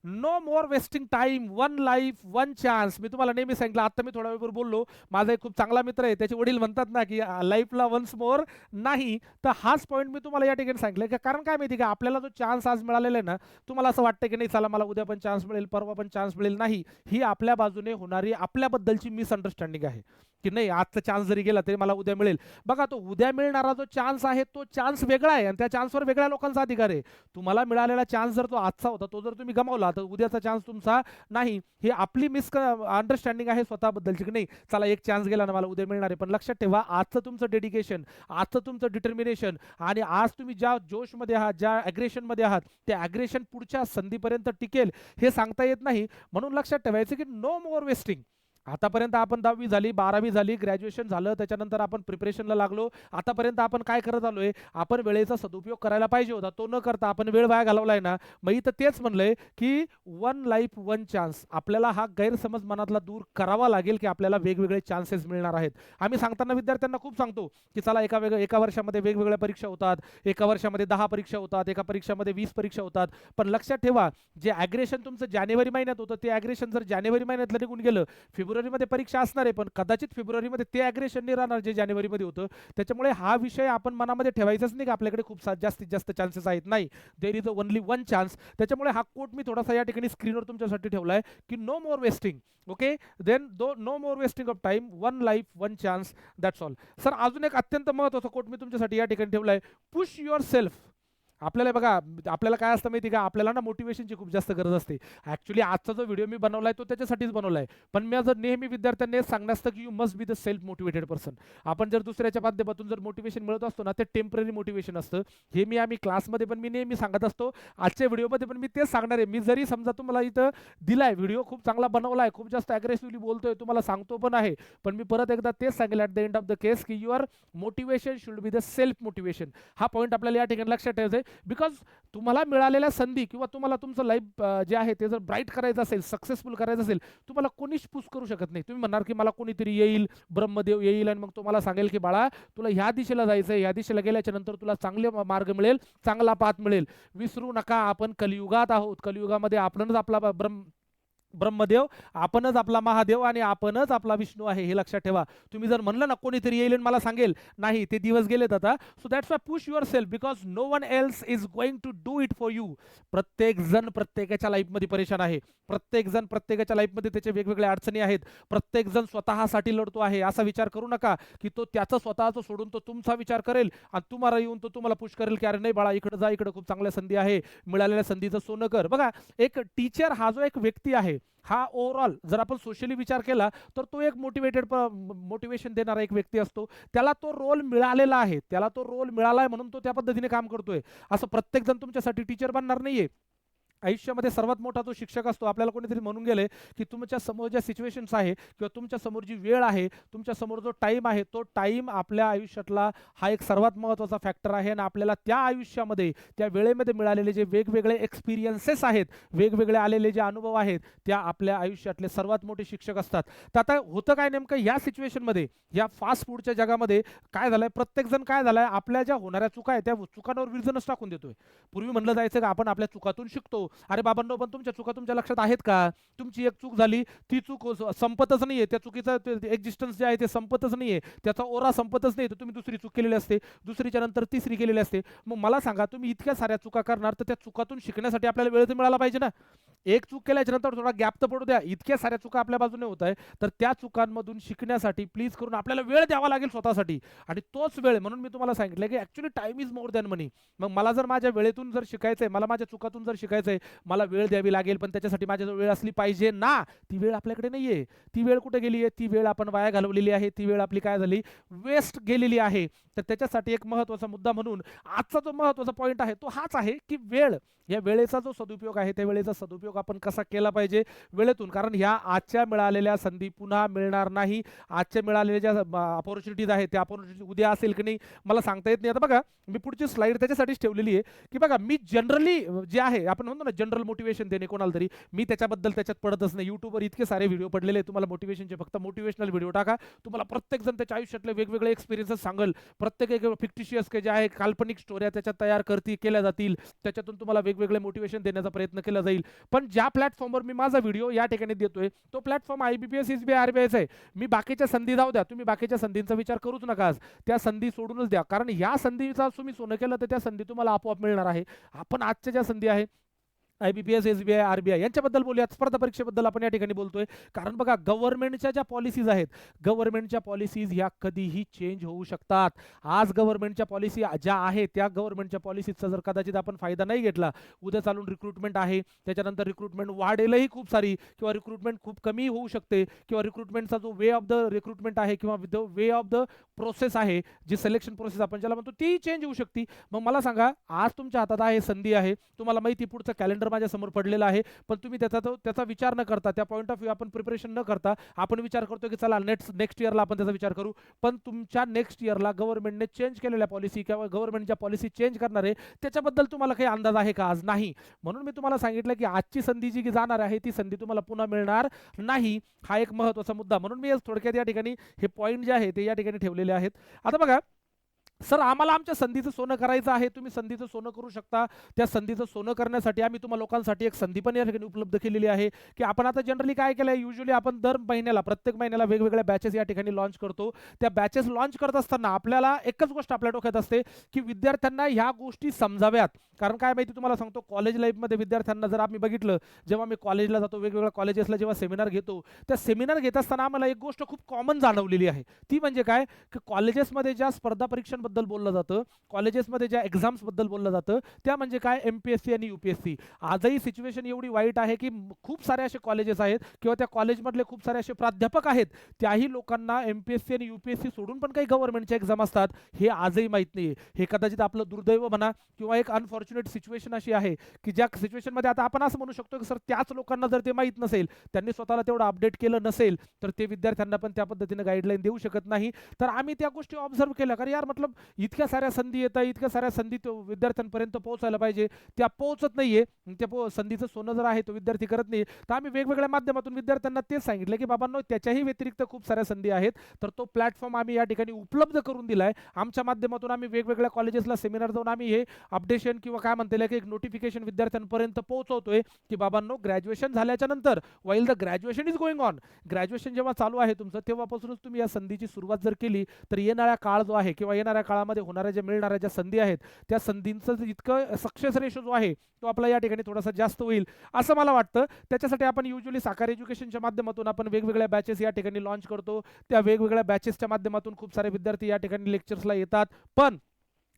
A: no more wasting time, one life one chance. मी तुम्हाला नेहमी सांगितलं, आता मी थोडा वेळपूर्वी बोललो, माझा एक खूप चांगला मित्र आहे, त्याचे वडील म्हणतात ना की लाईफला वन्स मोर नाही, तर हाच पॉईंट मी तुम्हाला या ठिकाणी सांगितलं की कारण काय माहिती का, आपल्याला जो चान्स आज मिळालेला आहे ना, तुम्हाला असं वाटतं की नाही चला मला उद्या पण चान्स मिळेल, परवा पण चान्स मिळेल, नाही, ही आपल्या बाजूने होणारी आपल्याबद्दलची मिसअंडरस्टँडिंग आहे की नाही आजचा चान्स जरी गेला तरी मला उद्या मिळेल. बघा, तो उद्या मिळणारा जो चान्स आहे तो चान्स वेगळा आहे आणि त्या चान्सवर वेगळ्या लोकांचा अधिकार आहे. तुम्हाला मिळालेला चान्स जर तो आजचा होता, तो जर तुम्ही गमावला तर उद्याचा चान्स तुमचा नाही. ही आपली अंडरस्टँडिंग आहे स्वतःबद्दलची की नाही चला एक चान्स गेला ना मला उद्या मिळणार आहे. पण लक्षात ठेवा, आजचं तुमचं डेडिकेशन, आजचं तुमचं डिटर्मिनेशन आणि आज तुम्ही ज्या जोशमध्ये आहात, ज्या ॲग्रेशनमध्ये आहात, ते ॲग्रेशन पुढच्या संधीपर्यंत टिकेल हे सांगता येत नाही. म्हणून लक्षात ठेवायचं की नो मोर वेस्टिंग. आतापर्यंत आपण 10वी झाली, 12वी झाली, ग्रॅज्युएशन झालं, त्याच्यानंतर आपण प्रिपरेशनला लागलो. आतापर्यंत आपण काय करत आलोय, आपण वेळेचा सदुपयोग करायला पाहिजे होता, तो न करता आपण वेळ वाया घालवलाय ना. मग इथं तेच म्हणलंय की वन लाईफ वन चान्स. आपल्याला हा गैरसमज मनातला दूर करावा लागेल की आपल्याला वेगवेगळे चान्सेस मिळणार आहेत. आम्ही सांगताना विद्यार्थ्यांना खूप सांगतो की चला एका वर्षामध्ये वेगवेगळ्या परीक्षा होतात, एका वर्षामध्ये 10 परीक्षा होतात, एका परीक्षामध्ये 20 परीक्षा होतात. पण लक्षात ठेवा, जे ॲग्रेशन तुमचं जानेवारी महिन्यात होतं ते ॲग्रेशन जर जानेवारी महिन्यातलं निघून गेलं, फेब्रुवारीमध्ये परीक्षा असणार आहे, पण कदाचित फेब्रुवारीमध्ये ते ॲग्रेशन नाही राहणार जे जानेवारीमध्ये होतं. त्याच्यामुळे हा विषय आपण मनामध्ये ठेवायचाच नाही की आपल्याकडे खूप जास्तीत जास्त चान्सेस आहेत. नाही, there is only one chance. त्याच्यामुळे हा कोट मी थोडासा या ठिकाणी स्क्रीनवर तुमच्यासाठी ठेवलाय की no more wasting. Okay, then no more wasting of time, one life one chance, that's all. Sir, अजून एक अत्यंत महत्त्वाचा कोट मी तुमच्यासाठी या ठिकाणी ठेवलाय, पुश युअर सेल्फ. आपल्याला बघा, आपल्याला काय असतं माहिती का, आपल्याला ना मोटिवेशनची खूप जास्त गरज असते. ॲक्च्युली आजचा जो व्हिडिओ मी बनवलाय तो त्याच्यासाठीच बनवलाय. पण मी जर नेहमी विद्यार्थ्यांना सांगणं असतं की you must be the self motivated person. आपण जर दुसऱ्याच्या माध्यमातून जर मोटिवेशन मिळत असतो ना, ते टेम्पररी मोटिवेशन असतं. हे मी आम्ही क्लासमध्ये पण मी नेहमी सांगत असतो, आजच्या व्हिडिओमध्ये पण मी तेच सांगणार आहे. मी जरी समजा तुम्हाला इथं दिलाय व्हिडिओ, खूप चांगला बनवलाय, खूप जास्त ॲग्रेसिव्हली बोलतोय, तुम्हाला सांगतो पण आहे, पण मी परत एकदा तेच सांगेल at the end of the case की your motivation should be the self motivation. हा पॉईंट आपल्याला या ठिकाणी लक्षात ठेवायचा आहे. बिकॉज तुम्हाला मिळालेल्या संधी किंवा तुम्हाला तुमचं लाईफ जे आहे ते जर ब्राईट करायचं असेल, सक्सेसफुल करायचं असेल, तुम्हाला कोणीच पुश करू शकत नाही. तुम्ही म्हणणार की मला कोणीतरी येईल, ब्रह्मदेव येईल आणि मग तुम्हाला सांगेल की बाळा तुला ह्या दिशेला जायचं आहे, ह्या दिशेला गेल्याच्या नंतर तुला चांगले मार्ग मिळेल, चांगला पाथ मिळेल. विसरू नका आपण कलियुगात आहोत. कलियुगामध्ये आपणच आपला ब्रह्मदेव, आपणच आपला महादेव आणि आपणच आपला विष्णू आहे, हे लक्षात ठेवा. तुम्ही जर म्हणलं ना कोणीतरी येईल आणि मला सांगेल, नाही, ते दिवस गेलेत आता. So that's why push yourself because no one else is going to do it for you. प्रत्येक जण प्रत्येकाच्या लाईफमध्ये परेशान आहे. प्रत्येक जण प्रत्येकाच्या लाईफमध्ये त्याचे वेगवेगळ्या अडचणी आहेत. प्रत्येक जण स्वतःसाठी लढतो आहे. असा विचार करू नका की तो त्याचं स्वतःचं सोडून तो तुमचा विचार करेल आणि तुम्हाला येऊन तो तुम्हाला पुश करेल की अरे नाही बाळा इकडे जा, इकडे खूप चांगल्या संधी आहे, मिळालेल्या संधीचं सोनं कर. बघा, एक टीचर हा जो एक व्यक्ती आहे, हा ओव्हरऑल जर आपण सोशली विचार केला तर तो एक मोटिवेशन देणारा एक व्यक्ती असतो. त्याला तो रोल मिळालेला आहे, त्याला तो रोल मिळाला आहे म्हणून तो त्या पद्धतीने काम करतोय. असं प्रत्येक जण तुमच्यासाठी टीचर बनणार नाहीये. आयुष्यामध्ये सर्वात मोठा तो शिक्षक असतो. आपल्याला कोणीतरी म्हणून गेले की तुमच्या समोर ज्या सिच्युएशन्स आहे किंवा तुमच्या समोर जी वेळ आहे, तुमच्या समोर जो टाइम आहे, तो टाइम आपल्या आयुष्यातला हा एक सर्वात महत्त्वाचा फॅक्टर आहे आणि आपल्याला त्या आयुष्यामध्ये त्या वेळेमध्ये मिळालेले जे वेगवेगळे एक्सपिरियन्सेस आहेत, वेगवेगळे आलेले जे अनुभव आहेत, त्या आपल्या आयुष्यातले सर्वात मोठे शिक्षक असतात. तर आता होतं काय नेमकं या सिच्युएशनमध्ये, या फास्ट फूडच्या जगामध्ये काय झालंय, प्रत्येकजण काय झालाय, आपल्या ज्या होणाऱ्या चुका आहेत त्या चुकांवर विजनच टाकून देतोय. पूर्वी म्हणलं जायचं का आपण आपल्या चुकातून शिकतो. अरे बाबांनो, पण तुमच्या चुका तुमच्या लक्षात आहेत का? तुमची एक चूक झाली, ती चूक संपतच नाहीये, त्या चुकीचं एक्झिस्टन्स जे आहे ते संपतच नाहीये, त्याचा ओरा संपतच नाही. तर तुम्ही दुसरी चूक केलेली असते, दुसरीच्या नंतर तिसरी केलेली असते. मग मला सांगा, तुम्ही इतक्या साऱ्या चुका करणार तर त्या चुकातून शिकण्यासाठी आपल्याला वेळ तर मिळाला पाहिजे ना. एक चूक केल्याच्या नंतर थोडा गॅप तर पडू द्या. इतक्या साऱ्या चुका आपल्या बाजूने होत आहे, तर त्या चुकांमधून शिकण्यासाठी प्लीज करून आपल्याला वेळ द्यावा लागेल स्वतःसाठी. आणि तोच वेळ, म्हणून मी तुम्हाला सांगितलं की actually time is more than money. मग मला जर माझ्या वेळेतून जर शिकायचंय, मला माझ्या चुकातून जर शिकायचंय, मला वेळ द्यावी लागेल. पण त्याच्यासाठी माझ्याजवळ वेळ असली पाहिजे ना. ती वेळ आपल्याकडे नाहीये. ती वेळ कुठे गेली आहे? ती वेळ आपण वाया घालवलेली आहे. ती वेळ आपली काय झाली, वेस्ट गेलेली आहे. तर त्याच्यासाठी एक महत्त्वाचा मुद्दा म्हणून आजचा जो महत्त्वाचा पॉईंट आहे तो हाच आहे की वेळ, या वेळेचा जो सदुपयोग आहे त्या वेळेचा सदुपयोग आपण कसा केला पाहिजे वेळेतून. कारण ह्या आजच्या मिळालेल्या संधी पुन्हा मिळणार नाही. आजच्या मिळालेल्या ज्या अपॉर्च्युनिटीज आहेत त्या अपॉर्च्युनिटी उद्या असेल की नाही मला सांगता येत नाही. आता बघा, मी पुढची स्लाइड त्याच्यासाठीच ठेवलेली आहे की बघा, मी जनरली जे आहे आपण म्हणतो ना जनरल मोटिवेशन देणे कोणाला तरी, मी त्याच्याबद्दल त्याच्यात पडतच नाही. युट्यूबवर इतके सारे व्हिडिओ पडलेले आहेत तुम्हाला मोटिवेशनचे, फक्त मोटिवेशनल व्हिडिओ टाका, तुम्हाला प्रत्येक जण त्याच्या आयुष्यातले वेगवेगळे एक्सपिरियन्सेस सांगेल. प्रत्येक एक फिक्टिशियस के जे आहे काल्पनिक स्टोऱ्या त्याच्यात तयार केल्या जातील, त्याच्यातून तुम्हाला वेगवेगळे मोटिवेशन देण्याचा प्रयत्न केला जाईल. पण ज्या प्लॅटफॉर्मवर मी माझा व्हिडिओ या ठिकाणी देतोय तो प्लॅटफॉर्म IBPS SBI RBIचा आहे. मी बाकीच्या संधी जाऊ द्या, तुम्ही बाकीच्या संधींचा विचार करूच नका, त्या संधी सोडूनच द्या. कारण ह्या संधीचा तुम्ही सोनं केलं तर त्या संधी तुम्हाला आपोआप मिळणार आहे. आपण आजच्या ज्या संधी आहे IBPS SBI RBI यांच्याबद्दल बोलूयात. स्पर्धा परीक्षेबद्दल आपण या ठिकाणी बोलतोय. कारण बघा, गव्हर्नमेंटच्या ज्या पॉलिसीज आहेत, गव्हर्नमेंटच्या पॉलिसीज ह्या कधीही चेंज होऊ शकतात. आज गव्हर्नमेंटच्या पॉलिसी ज्या आहेत त्या गव्हर्नमेंटच्या पॉलिसीचा जर कदाचित आपण फायदा नाही घेतला, उद्या चालून रिक्रुटमेंट आहे, त्याच्यानंतर रिक्रुटमेंट वाढेलही खूप सारी, किंवा रिक्रुटमेंट खूप कमी होऊ शकते, किंवा रिक्रुटमेंटचा जो वे ऑफ द रिक्रुटमेंट आहे किंवा the way of the process आहे, जी सिलेक्शन प्रोसेस आपण ज्याला म्हणतो, ती चेंज होऊ शकते. मग मला सांगा, आज तुमच्या हातात आहे, संधी आहे, तुम्हाला माहिती पुढचं कॅलेंडर माझ्या समोर पडलेला आहे, पण तुम्ही त्याचा विचार न करता, त्या पॉईंट ऑफ व्ह्यू आपण प्रिपरेशन न करता आपण विचार करतो की चला नेक्स्ट इयरला आपण त्याचा विचार करू. पण तुमच्या नेक्स्ट इयरला गव्हर्नमेंटने चेंज केलेल्या पॉलिसी किंवा गव्हर्नमेंटच्या पॉलिसी चेंज करणार आहे त्याच्याबद्दल तुम्हाला काही अंदाज आहे का? आज नाही. म्हणून मी तुम्हाला सांगितलं की आजची संधी जी जाणार आहे ती संधी तुम्हाला पुन्हा मिळणार नाही. हा एक महत्त्वाचा मुद्दा, म्हणून मी थोडक्यात या ठिकाणी हे पॉईंट जे आहे ते या ठिकाणी ठेवलेले आहेत. आता बघा सर, आम्हाला आमच्या संधीचं सोनं करायचं आहे. तुम्ही संधीचं सोनं करू शकता. त्या संधीचं सोनं करण्यासाठी आम्ही तुम्हाला लोकांसाठी एक संधी पण या ठिकाणी उपलब्ध केलेली आहे की आपण आता जनरली काय केलं आहे, युजली आपण दर महिन्याला प्रत्येक महिन्याला वेगवेगळ्या बॅचेस या ठिकाणी लॉन्च करतो. त्या बॅचेस लॉन्च करत असताना आपल्याला एकच गोष्ट आपल्या डोक्यात असते की विद्यार्थ्यांना ह्या गोष्टी समजाव्यात. कारण काय माहिती तुम्हाला सांगतो, कॉलेज लाईफमध्ये विद्यार्थ्यांना जर आम्ही बघितलं, जेव्हा मी कॉलेजला जातो, वेगवेगळ्या कॉलेजेसला जेव्हा सेमिनार घेतो, त्या सेमिनार घेत असताना आम्हाला एक गोष्ट खूप कॉमन जाणवलेली आहे. ती म्हणजे काय, की कॉलेजेसमध्ये ज्या स्पर्धा परीक्षांबद्दल बोललं जातं, कॉलेजेसमध्ये ज्या एक्झाम्सबद्दल बोललं जातं, त्या म्हणजे काय, MPSC आणि UPSC. आजही सिच्युएशन एवढी वाईट आहे की खूप सारे असे कॉलेजेस आहेत किंवा त्या कॉलेजमधले खूप सारे असे प्राध्यापक आहेत, त्याही लोकांना MPSC आणि UPSC सोडून पण काही गव्हर्नमेंटच्या एक्झाम असतात हे आजही माहीत नाही. हे कदाचित आपलं दुर्दैव म्हणा किंवा एक अनफॉर्च्युनेट सिच्युएशन अशी आहे की ज्या सिच्युएशनमध्ये आता आपण असं म्हणू शकतो की सर, त्याच लोकांना जर ते माहीत नसेल, त्यांनी स्वतःला तेवढं अपडेट केलं नसेल, तर ते विद्यार्थ्यांना पण त्या पद्धतीने गाईडलाईन देऊ शकत नाही. तर आम्ही त्या गोष्टी ऑब्झर्व केल्या. कारण यार मतलब इतक्या साऱ्या संधी येतात, इतक्या साऱ्या संधी विद्यार्थ्यांपर्यंत पोहोचायला पाहिजे, त्या पोहोचत नाहीये. त्या संधीचं सोनं जर आहे तो विद्यार्थी करत नाही. तर आम्ही वेगवेगळ्या माध्यमातून विद्यार्थ्यांना तेच सांगितलं की बाबांनो, त्याच्याही व्यतिरिक्त खूप साऱ्या संधी आहेत. तर तो प्लॅटफॉर्म आम्ही या ठिकाणी उपलब्ध करून दिलाय. आमच्या माध्यमातून आम्ही वेगवेगळ्या कॉलेजेसला सेमिनार जाऊन आम्ही हे अपडेशन किंवा काय म्हणता येईल की एक नोटिफिकेशन विद्यार्थ्यांपर्यंत पोहोचवतोय की बाबांनो, ग्रॅज्युएशन झाल्याच्या नंतर while the graduation is going on, graduation जेव्हा चालू आहे तुमचं, तेव्हापासूनच तुम्ही या संधीची सुरुवात जर केली तर येणारा काळ जो आहे किंवा येणाऱ्या काळामध्ये होणाऱ्या ज्या मिळणाऱ्या ज्या संधी आहेत त्या संधींचं इतकं सक्सेस रेशो जो आहे तो आपला या ठिकाणी थोडासा जास्त होईल असं मला वाटतं. त्याच्यासाठी आपण युजली साकार एज्युकेशनच्या माध्यमातून आपण वेगवेगळ्या बॅचेस या ठिकाणी लॉन्च करतो. त्या वेगवेगळ्या बॅचेसच्या माध्यमातून खूप सारे विद्यार्थी या ठिकाणी लेक्चर्सला येतात. पण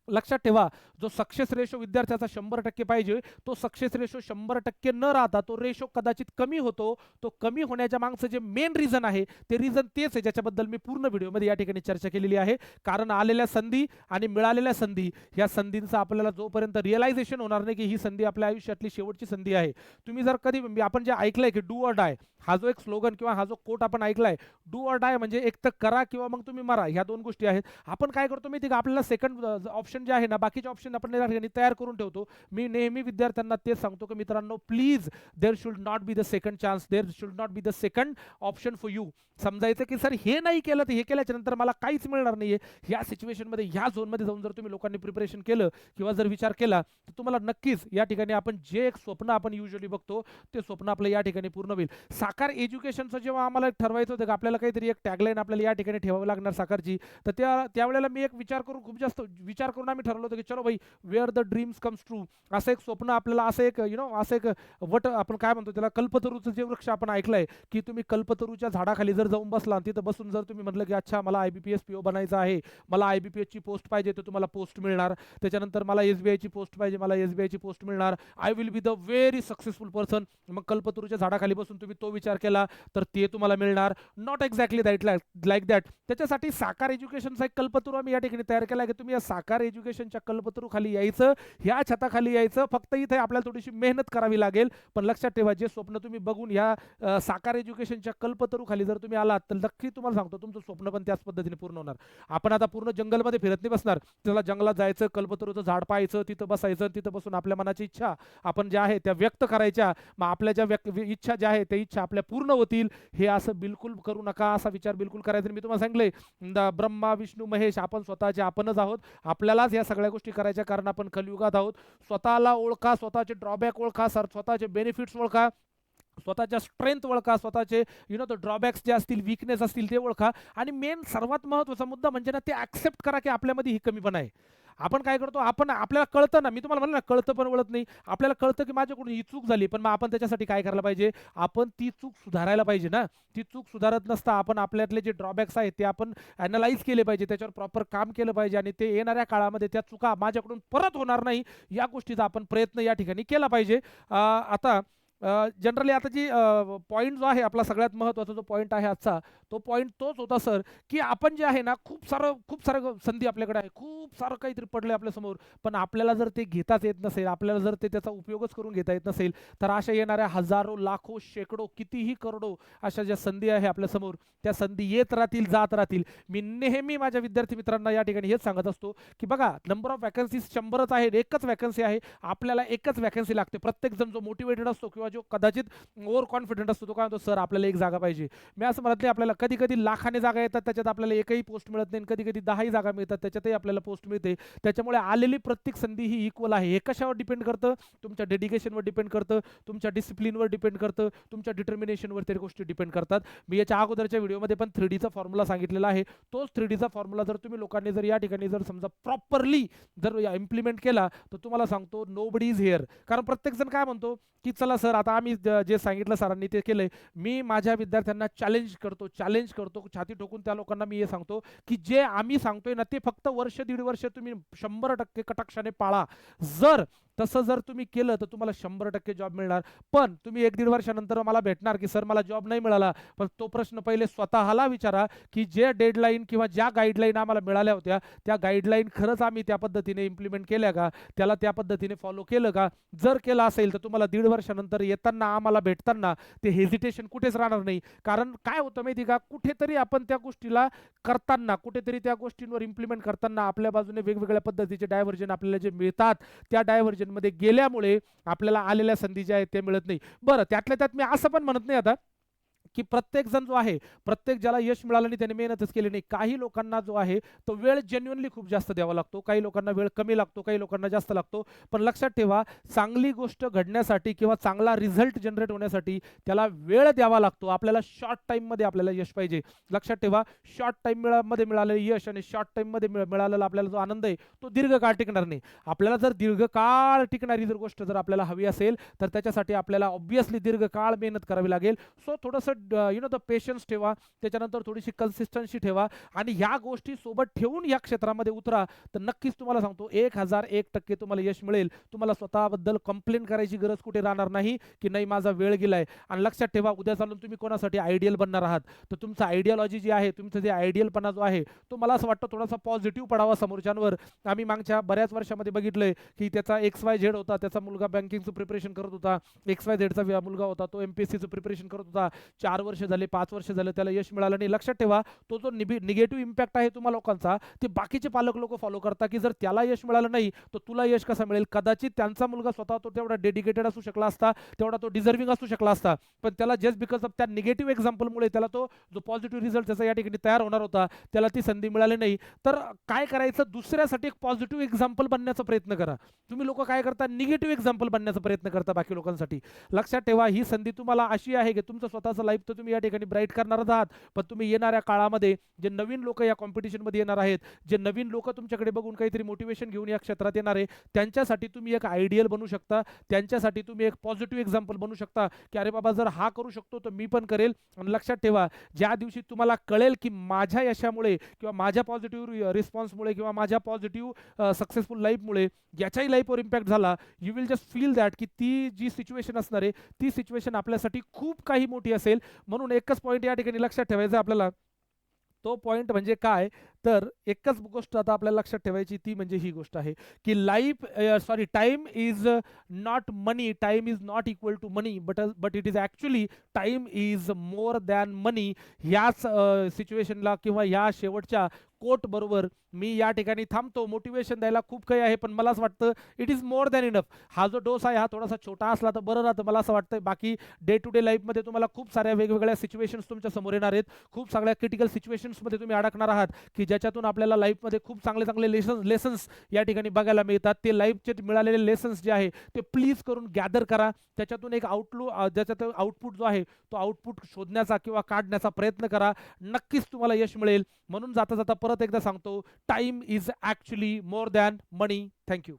A: लक्षात ठेवा, जो सक्सेस रेशो विद्यार्थ्याचा 100% पाहिजे, तो सक्सेस रेशो 100% न राहता तो रेशो कदाचित कमी होतो. तो कमी होण्याच्या मागचं जे मेन रिझन आहे ते रिझन तेच आहे ज्याच्याबद्दल मी पूर्ण व्हिडिओमध्ये या ठिकाणी चर्चा केलेली आहे. कारण आलेल्या संधी आणि मिळालेल्या संधी, या संधींचं आपल्याला जोपर्यंत रिअलायझेशन होणार नाही की ही संधी आपल्या आयुष्यातली शेवटची संधी आहे. तुम्ही जर कधी आपण जे ऐकलंय की डू ऑर डाय, हा जो एक स्लोगन किंवा हा जो कोट आपण ऐकलाय, डू ऑर डाय म्हणजे एक तर करा किंवा मग तुम्ही मरा, ह्या दोन गोष्टी आहेत. आपण काय करतो माहिती का, आपल्याला सेकंड ऑप्शन जे आहे ना, बाकीचे ऑप्शन आपण या ठिकाणी तयार करून ठेवतो. मी नेहमी विद्यार्थ्यांना तेच सांगतो की मित्रांनो, please there should not be the second chance, there should not be the second option for you. समजायचं की सर हे नाही केलं तर हे केल्याच्या नंतर मला काहीच मिळणार नाहीये. ह्या सिच्युएशनमध्ये, ह्या झोनमध्ये जाऊन जर तुम्ही लोकांनी प्रिपरेशन केलं किंवा जर विचार केला तर तुम्हाला नक्कीच या ठिकाणी आपण जे एक स्वप्न आपण युजली बघतो ते स्वप्न आपलं या ठिकाणी पूर्ण होईल. साकार एज्युकेशनचं जेव्हा आम्हाला ठरवायचं होतं की आपल्याला काहीतरी एक टॅगलाईन आपल्याला या ठिकाणी ठेवावी लागणार साकारची, तर त्यावेळेला मी एक विचार करून खूप जास्त विचार करून आम्ही ठरवलं होतं की चलो भाई, where the dreams comes true, असं एक स्वप्न आपल्याला, असं एक असं एक वट आपण काय म्हणतो त्याला, कल्पतरूचं जे वृक्ष आपण ऐकलंय की तुम्ही कल्पतरूच्या झाडाखाली जर जाऊन बसला, तिथं बसून जर तुम्ही म्हटलं की अच्छा मला IBPS PO बनायचं आहे, मला IBPS ची पोस्ट पाहिजे, तर तुम्हाला पोस्ट मिळणार. त्याच्यानंतर मला SBI ची पोस्ट पाहिजे, मला SBI ची पोस्ट मिळणार. I will be the very successful person. मग कल्पतरूच्या झाडाखाली बसून तुम्ही तो विचार केला तर ते तुम्हाला मिळणार. Not exactly that like that. त्याच्यासाठी साकार एज्युकेशनचा एक कल्पतरू आम्ही या ठिकाणी तयार केला की तुम्ही या साकार एज्युकेशनच्या कल्पतरू खाली यायचं, ह्या छताखाली यायचं. फक्त इथे आपल्याला थोडीशी मेहनत करावी लागेल, पण लक्षात ठेवा, जे स्वप्न तुम्ही बघून ह्या साकार एज्युकेशनच्या कल्पतरू खाली जर तुम्ही आलात तर नक्की तुम्हाला सांगतो तुमचं स्वप्न पण त्याच पद्धतीने पूर्ण होणार. आपण आता पूर्ण जंगलमध्ये फिरत नाही बसणार, त्याला जंगलात जायचं, कल्पतरूचं झाड पाहायचं, तिथं बसायचं, तिथं बसून आपल्या मनाची इच्छा आपण ज्या आहे त्या व्यक्त करायच्या. मग आपल्या ज्या इच्छा ज्या आहे त्या इच्छा आपल्या पूर्ण होतील. हे असं बिलकुल करू नका, असा विचार बिलकुल करायचा. मी तुम्हाला सांगितलंय, ब्रह्मा विष्णू महेश आपण स्वतःचे आपणच आहोत. आपल्यालाच या सगळ्या गोष्टी करायच्या, कारण आपण कलियुगात आहोत. स्वतःला ओळखा, स्वतःचे ड्रॉबॅक ओळखा, स्वतःचे बेनिफिट्स ओळखा, स्वतःच्या स्ट्रेंथ ओळखा, स्वतःचे ड्रॉबॅक्स जे असतील, वीकनेस असतील ते ओळखा. आणि मेन सर्वात महत्त्वाचा मुद्दा म्हणजे ना, ते ॲक्सेप्ट करा की आपल्यामध्ये ही कमीपणा आहे. आपण काय करतो, आपल्याला कळतं ना, मी तुम्हाला म्हणलं ना, कळतं पण वळत नाही. आपल्याला कळतं की माझ्याकडून ही चूक झाली, पण मग आपण त्याच्यासाठी काय करायला पाहिजे, आपण ती चूक सुधारायला पाहिजे ना. ती चूक सुधारत नसता आपण आपल्यातले जे ड्रॉबॅक्स आहेत ते आपण ॲनालाइज केले पाहिजे, त्याच्यावर प्रॉपर काम केलं पाहिजे आणि ते येणाऱ्या काळामध्ये त्या चुका माझ्याकडून परत होणार नाही या गोष्टीचा आपण प्रयत्न या ठिकाणी केला पाहिजे. आता जनरली आता जी पॉईंट जो आहे आपला सगळ्यात महत्त्वाचा जो पॉईंट आहे आजचा, तो पॉईंट तोच होता सर की आपण जे आहे ना, खूप सारं संधी आपल्याकडे आहे, खूप सारं काहीतरी पडलं आपल्यासमोर, पण आपल्याला जर ते घेताच येत नसेल, आपल्याला जर त्याचा उपयोगच करून घेता येत नसेल, तर अशा येणाऱ्या हजारो, लाखो, शेकडो, कितीही करोडो अशा ज्या संधी आहे आपल्यासमोर, त्या संधी येत राहतील, जात राहतील. मी नेहमी माझ्या विद्यार्थी मित्रांना या ठिकाणी हेच सांगत असतो की बघा, नंबर ऑफ वॅकन्सीज 100च आहे, एकच वॅकन्सी आहे, आपल्याला एकच वॅकन्सी लागते. प्रत्येक जण जो मोटिवेटेड असतो किंवा जो कदाचित ओव्हर कॉन्फिडंट असतो तो काय म्हणतो, सर आपल्याला एक जागा पाहिजे. मी असं म्हणत नाही, आपल्याला कधी कधी लाखाने जागा येतात, त्याच्यात आपल्याला एकही पोस्ट मिळत नाही, कधी कधी 10ही जागा मिळतात, त्याच्यातही आपल्याला पोस्ट मिळते. त्याच्यामुळे आलेली प्रत्येक संधी ही इक्वल आहे. हे कशावर डिपेंड करतं, तुमच्या डेडिकेशनवर डिपेंड करतं, तुमच्या डिसिप्लिनवर डिपेंड करतं, तुमच्या डिटर्मिनेशनवर त्या गोष्टी डिपेंड करतात. मी याच्या अगोदरच्या व्हिडिओमध्ये पण 3Dचा फॉर्म्युला सांगितलेला आहे. तोच 3Dचा फॉर्म्युला जर तुम्ही लोकांनी जर या ठिकाणी जर समजा प्रॉपरली जर इम्प्लिमेंट केला, तर तुम्हाला सांगतो नोबडी इज हिअर. कारण प्रत्येक जण काय म्हणतो की चला सर, आता आम्ही जे सांगितलं सरांनी ते केलंय. मी माझ्या विद्यार्थ्यांना चॅलेंज करतो छाती ठोकून त्या लोकांना मी हे सांगतो की जे आम्ही सांगतोय ना, ते फक्त वर्ष दीड वर्ष तुम्ही 100% कटाक्षाने पाळा. जर तसं जर तुम्ही केलं तर तुम्हाला 100% जॉब मिळणार. पण तुम्ही 1-1.5 वर्षानंतर मला भेटणार, की सर मला जॉब नाही मिळाला. पण तो प्रश्न पहिले स्वतःला विचारा, की जे डेडलाईन किंवा ज्या गाईडलाईन आम्हाला मिळाल्या होत्या, त्या गाईडलाईन खरंच आम्ही त्या पद्धतीने इम्प्लिमेंट केल्या का? त्याला त्या पद्धतीने फॉलो केलं का? जर केलं असेल तर तुम्हाला 1.5 वर्षानंतर येताना आम्हाला भेटताना ते हेजिटेशन कुठेच राहणार नाही. कारण काय होतं माहिती का? कुठेतरी आपण त्या गोष्टीला करताना, कुठेतरी त्या गोष्टींवर इम्प्लिमेंट करताना आपल्या बाजूने वेगवेगळ्या पद्धतीचे डायव्हर्जन आपल्याला जे मिळतात, त्या डायव्हर्जनमध्ये गेल्यामुळे आपल्याला आलेल्या संधी ज्या आहेत त्या मिळत नाही. बरं, त्यातल्या त्यात मी असं पण म्हणत नाही आता, की प्रत्येक जण जो आहे, प्रत्येक ज्याला यश मिळालं नाही त्याने मेहनतच केली नाही. काही लोकांना जो आहे तो वेळ जेन्युइनली खूप जास्त द्यावा लागतो. काही लोकांना वेळ कमी लागतो, काही लोकांना जास्त लागतो. पण लक्षात ठेवा, चांगली गोष्ट घडण्यासाठी किंवा चांगला रिझल्ट जनरेट होण्यासाठी त्याला वेळ द्यावा लागतो. आपल्याला शॉर्ट टाईममध्ये आपल्याला यश पाहिजे. लक्षात ठेवा, शॉर्ट टाईम मध्ये मिळालेलं यश आणि शॉर्ट टाईममध्ये मिळालेला आपल्याला जो आनंद आहे तो दीर्घकाळ टिकणार नाही. आपल्याला जर दीर्घकाळ टिकणारी जर गोष्ट जर आपल्याला हवी असेल तर त्याच्यासाठी आपल्याला ऑब्व्हियसली दीर्घकाळ मेहनत करावी लागेल. सो थोडंसं द पेशन्स ठेवा, त्याच्यानंतर थोडीशी कन्सिस्टन्सी ठेवा आणि ह्या गोष्टी सोबत ठेवून या क्षेत्रामध्ये उतरा, तर नक्कीच तुम्हाला सांगतो 1001% तुम्हाला यश मिळेल. तुम्हाला स्वतःबद्दल कंप्लेंट करायची गरज कुठे राहणार नाही, की नाही माझा वेळ गेलाय. आणि लक्षात ठेवा, उद्या चालून तुम्ही कोणासाठी आयडियल बनणार आहात, तर तुमचा आयडियोलॉजी जी आहे, तुमचं जे आयडियलपणा जो आहे तो मला असं वाटतं थोडासा पॉझिटिव्ह पडावा समोरच्यांवर. आम्ही मागच्या बऱ्याच वर्षामध्ये बघितलंय, की त्याचा XYZ होता, त्याचा मुलगा बँकिंगचं प्रिपरेशन करत होता, XYZचा मुलगा होता तो MPSCचं प्रिपरेशन करत होता, 4 वर्ष झाले, 5 वर्ष झाले, त्याला यश मिळालं नाही. लक्षात ठेवा, तो जो निगेटिव्ह इम्पॅक्ट आहे तुम्हा लोकांचा, ते बाकीचे पालक लोक फॉलो करतात, की जर त्याला यश मिळालं नाही तर तुला यश कसं मिळेल. कदाचित त्यांचा मुलगा स्वतः तो तेवढा डेडिकेटेड असू शकला असता, तेवढा तो डिझर्विंग असू शकला असता, पण त्याला जस्ट बिकॉज ऑफ त्या निगेटिव्ह एक्झाम्पलमुळे त्याला तो जो पॉझिटिव्ह रिझल्ट त्याचा या ठिकाणी तयार होणार होता, त्याला ती संधी मिळाली नाही. तर काय करायचं, दुसऱ्यासाठी एक पॉझिटिव्ह एक्झाम्पल बनण्याचा प्रयत्न करा. तुम्ही लोक काय करता, निगेटिव्ह एक्झाम्पल बनण्याचा प्रयत्न करता बाकी लोकांसाठी. लक्षात ठेवा, ही संधी तुम्हाला अशी आहे की तुमचं स्वतःचं लाईफ तर तुम्ही या ठिकाणी ब्राईट करणारच आहात, पण तुम्ही येणाऱ्या काळामध्ये जे नवीन लोक या कॉम्पिटिशनमध्ये येणार आहेत, जे नवीन लोक तुमच्याकडे बघून काहीतरी मोटिवेशन घेऊन या क्षेत्रात येणार आहे, त्यांच्यासाठी तुम्ही एक आयडियल बनू शकता. त्यांच्यासाठी तुम्ही एक पॉझिटिव्ह एक्झाम्पल बनू शकता, की अरे बाबा जर हा करू शकतो तर मी पण करेल. आणि लक्षात ठेवा, ज्या दिवशी तुम्हाला कळेल की माझ्या यशामुळे किंवा माझ्या पॉझिटिव्ह रिस्पॉन्समुळे किंवा माझ्या पॉझिटिव्ह सक्सेसफुल लाईफमुळे ज्याच्याही लाईफवर इम्पॅक्ट झाला, you will just feel that की ती जी सिच्युएशन असणार आहे ती सिच्युएशन आपल्यासाठी खूप काही मोठी असेल. म्हणून एकच पॉईंट या ठिकाणी लक्षात ठेवायचा आपल्याला. तो पॉईंट म्हणजे काय, तर एकच गोष्ट आता आपल्याला लक्षात ठेवायची, ती म्हणजे ही गोष्ट आहे की time is not money, time is not equal to money, but it is actually time is more than money. ह्याच सिच्युएशनला किंवा ह्या शेवटच्या कोट बरोबर मी या ठिकाणी थांबतो. मोटिवेशन द्यायला खूप काही आहे, पण मला असं वाटतं it is more than enough. हा जो डोस आहे हा थोडासा छोटा असला तर बरं राहतं, मला असं वाटतं. बाकी डे टू डे लाईफमध्ये तुम्हाला खूप साऱ्या वेगवेगळ्या सिच्युएशन्स तुमच्या समोर येणार आहेत, खूप सगळ्या क्रिटिकल सिच्युएशन्समध्ये तुम्ही अडकणार आहात, की ज्याच्यातून आपल्याला लाईफमध्ये खूप चांगले चांगले लेसन्स या ठिकाणी बघायला मिळतात. ते लाईफचे मिळालेले लेसन्स जे आहे ते प्लीज करून गॅदर करा. त्याच्यातून एक ज्याच्यात आउटपुट जो आहे तो आउटपुट शोधण्याचा किंवा काढण्याचा प्रयत्न करा. नक्कीच तुम्हाला यश मिळेल. म्हणून जाता जाता परत एकदा सांगतो, time is actually more than money. Thank you.